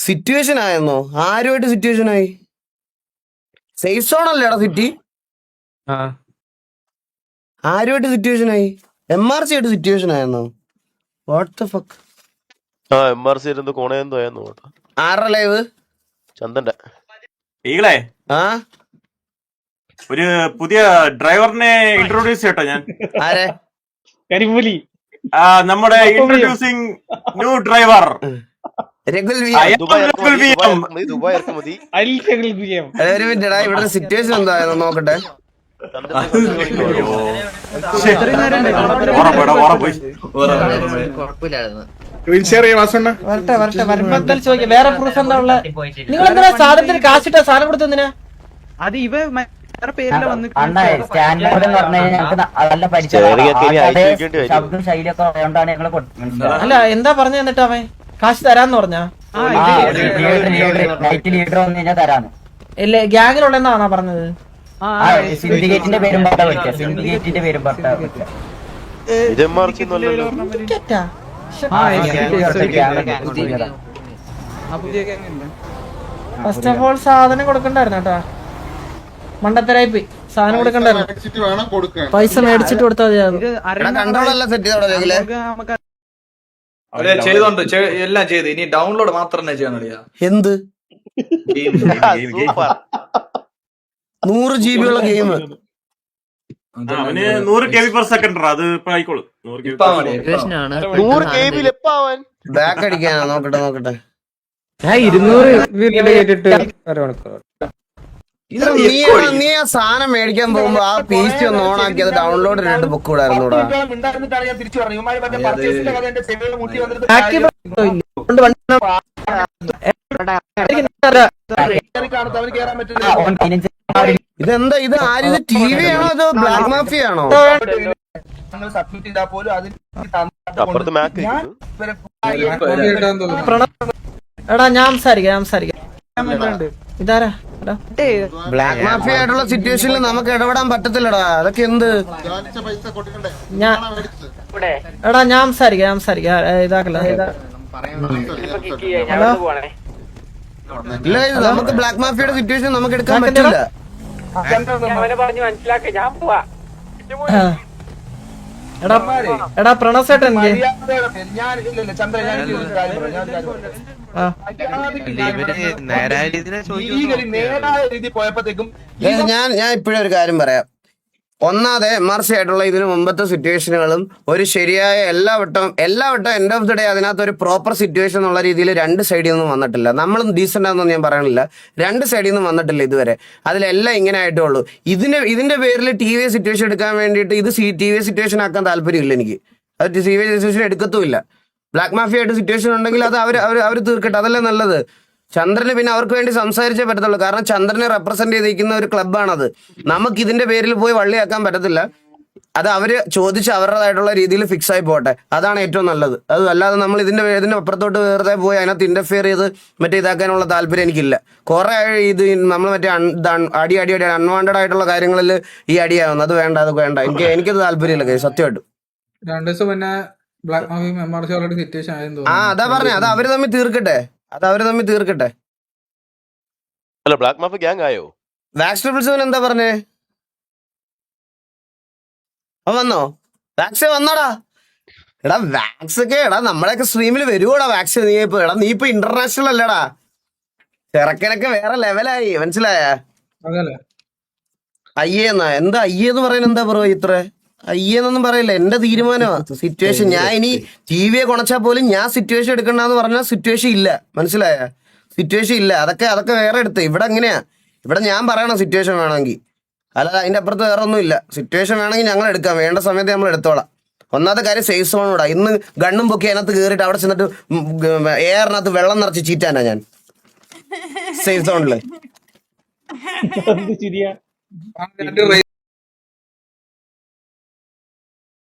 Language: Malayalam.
സിറ്റുവേഷൻ ആയെന്നോ? ആരുമായിട്ട് സിറ്റുവേഷൻ ആയി? സേഫ് സോൺ അല്ലേടാ സിറ്റി? ആരുമായിട്ട് സിറ്റുവേഷൻ ആയി? MRC ആയിട്ട് സിറ്റുവേഷൻ ആയെന്നോ? What the fuck? MRC കോണയെന്തോ ആയെന്നോ. ആരുടെ ലൈവ്? ചന്ദന്റെ. ഈകളെ ആ ഒരു പുതിയ ഡ്രൈവറിനെ ഇൻട്രോഡ്യൂസ് ചെയ്യട്ടോ ഞാൻ. ആരെ? കരിമ്പുലി. നമ്മുടെ ഇൻട്രോഡ്യൂസിംഗ് ന്യൂ ഡ്രൈവർ രഘുൽ വി. ദുബായ് ഇറക്കുമതി. ഒരു മിനിറ്റടാ, ഇവിടെ സിറ്റുവേഷൻ എന്തായെന്ന് നോക്കട്ടെ. വേറെ പ്രൂഫ് എന്താ ഉള്ള? നിങ്ങൾ എന്തിനാ സാധനത്തിന് കാശിട്ട സാധനം കൊടുത്തെന്തിനാ? അത് ഇവ പേരില വന്ന് അല്ല എന്താ പറഞ്ഞ? എന്നിട്ട് അവൻ കാശ് തരാന്ന് പറഞ്ഞാ? ഇല്ല ഗ്യാങ്ങിലുള്ളെന്നാണോ പറഞ്ഞത്? സിൻഡിക്കേറ്റിന്റെ പേരും സിൻഡിക്കേറ്റിന്റെ പേരും ഫസ്റ്റ് ഓഫ് ഓൾ സാധനം കൊടുക്കണ്ടായിരുന്നു കേട്ടാ. മണ്ടത്തരായി പോയി. സാധനം കൊടുക്കണ്ടായിരുന്നു. പൈസ മേടിച്ചിട്ട് കൊടുത്താൽ ചെയ്തോണ്ട് എല്ലാം ചെയ്ത് ഇനി ഡൗൺലോഡ് മാത്രം ചെയ്യാൻ. എന്ത് 100 GB ഉള്ള ഗെയിം? അവന് 100 KB/s. അത് ഇപ്പൊ ആയിക്കോളും. 100 KB ബാക്ക് അടിക്കാനാ? നോക്കട്ടെ. 200 നീ ആ സാധനം മേടിക്കാൻ പോകുമ്പോ ആ PC ഒന്ന് ഓൺ ആക്കി അത് ഡൗൺലോഡ് ചെയ്തിട്ട് ബുക്ക് കൂടായിരുന്നൂടാ? ഇതെന്താ ഇത്? ആരിത്? TV ആണോ അതോ ബ്ലാക്ക് മാഫിയ ആണോ? അപ്പുറത്ത് മാക്ക് എടാ ഞാൻ സംസാരിക്കാം. ഇതാരാ? ബ്ലാക്ക് മാഫിയ ആയിട്ടുള്ള സിറ്റുവേഷനിൽ നമുക്ക് ഇടപെടാൻ പറ്റത്തില്ലടാ. അതൊക്കെ എന്ത്? എടാ ഞാൻ സംസാരിക്കാം. ഇതാക്കല്ല. ഇല്ല, നമുക്ക് ബ്ലാക്ക് മാഫിയയുടെ സിറ്റുവേഷൻ നമുക്ക് എടുക്കാൻ പറ്റില്ല. എടാ പ്രണസേട്ടൻ ഞാൻ ഇപ്പോഴും ഒരു കാര്യം പറയാം. ഒന്നാമത് MRC ആയിട്ടുള്ള ഇതിനു മുമ്പത്തെ സിറ്റുവേഷനുകളും ഒരു ശരിയായ എല്ലാ വട്ടം എൻഡ് ഓഫ് ദി ഡേ അതിനകത്ത് ഒരു പ്രോപ്പർ സിറ്റുവേഷൻ എന്നുള്ള രീതിയിൽ രണ്ട് സൈഡിൽ നിന്നും വന്നിട്ടില്ല. നമ്മളും ഡീസൻ്റ് ആണെന്നൊന്നും ഞാൻ പറയണില്ല. രണ്ട് സൈഡിൽ നിന്നും വന്നിട്ടില്ല ഇതുവരെ. അതിലെല്ലാം ഇങ്ങനെ ആയിട്ടേ ഉള്ളൂ. ഇതിന്റെ പേരിൽ TV സിറ്റുവേഷൻ എടുക്കാൻ വേണ്ടിയിട്ട് ഇത് TV സിറ്റുവേഷൻ ആക്കാൻ താല്പര്യമില്ല എനിക്ക്. അത് TV സിറ്റുവേഷൻ എടുക്കത്തുമില്ല. ബ്ലാക്ക് മാഫിയ ആയിട്ട് സിറ്റുവേഷൻ ഉണ്ടെങ്കിൽ അത് അവർ തീർക്കട്ടെ, അതല്ലേ നല്ലത്. ചന്ദ്രന് പിന്നെ അവർക്ക് വേണ്ടി സംസാരിച്ചേ പറ്റത്തുള്ളൂ. കാരണം ചന്ദ്രനെ റെപ്രസെന്റ് ചെയ്തിരിക്കുന്ന ഒരു ക്ലബ്ബാണത്. നമുക്ക് ഇതിന്റെ പേരിൽ പോയി വള്ളിയാക്കാൻ പറ്റത്തില്ല. അത് അവര് ചോദിച്ച് അവരുടേതായിട്ടുള്ള രീതിയിൽ ഫിക്സ് ആയി പോട്ടെ, അതാണ് ഏറ്റവും നല്ലത്. അത് അല്ലാതെ നമ്മൾ ഇതിന്റെ അപ്പുറത്തോട്ട് വെറുതെ പോയി അതിനകത്ത് ഇന്റർഫിയർ ചെയ്ത് ഇതാക്കാനുള്ള താല്പര്യം എനിക്കില്ല. കുറെ ഇത് നമ്മൾ അടി അൺവാണ്ടഡ് ആയിട്ടുള്ള കാര്യങ്ങളിൽ ഈ അടിയാവുന്നു. അത് വേണ്ട. എനിക്കത് താല്പര്യമില്ല സത്യമായിട്ടും. 2 ദിവസം മുന്നേ ബ്ലാക്ക് മാഫി MRC ഓൾറെഡി സിറ്റുവേഷൻ ആയെന്ന് അതാ പറഞ്ഞേ. അത് അവര് തമ്മിൽ തീർക്കട്ടെ. അല്ല, ബ്ലാക്ക് മാഫി ഗ്യാങ് ആയോ? വാക്സ് ട്രിപ്പിൾസവൻ എന്താ പറഞ്ഞേ? അവൻ വന്നോ? വാക്സ് വന്നോടാ? എടാ വാക്സ് ഒക്കെ നമ്മളെയൊക്കെ സ്ട്രീമിൽ വരുവോടാ വാക്സ്? നീ ഇപ്പൊ ഇന്റർനാഷണൽ അല്ലടാ. ചെറുക്കനൊക്കെ വേറെ ലെവലായി, മനസ്സിലായ? അയ്യേന്നാ? എന്താ അയ്യെന്ന് പറയുന്നത്? എന്താ പറയുക ഇത്ര അയ്യെന്നൊന്നും പറയില്ല. എന്റെ തീരുമാനമാണ് സിറ്റുവേഷൻ. ഞാൻ ഇനി TV കൊണച്ചാൽ പോലും ഞാൻ സിറ്റുവേഷൻ എടുക്കണ്ടെന്ന് പറഞ്ഞാൽ സിറ്റുവേഷൻ ഇല്ല, മനസ്സിലായ? സിറ്റുവേഷൻ ഇല്ല. അതൊക്കെ വേറെ എടുത്ത്. ഇവിടെ എങ്ങനെയാ? ഇവിടെ ഞാൻ പറയണം സിറ്റുവേഷൻ വേണമെങ്കിൽ, അല്ലാതെ അതിന്റെ അപ്പുറത്ത് വേറെ ഒന്നും ഇല്ല. സിറ്റുവേഷൻ വേണമെങ്കിൽ ഞങ്ങൾ എടുക്കാം, വേണ്ട സമയത്ത് നമ്മൾ എടുത്തോളാം. ഒന്നാമത്തെ കാര്യം സേഫ് സോണോടാ. ഇന്ന് ഗണ്ണും പൊക്കി അതിനകത്ത് കയറിയിട്ട് അവിടെ ചെന്നിട്ട് എയറിനകത്ത് വെള്ളം നിറച്ച് ചീറ്റാനാ ഞാൻ സേഫ് സോണില്.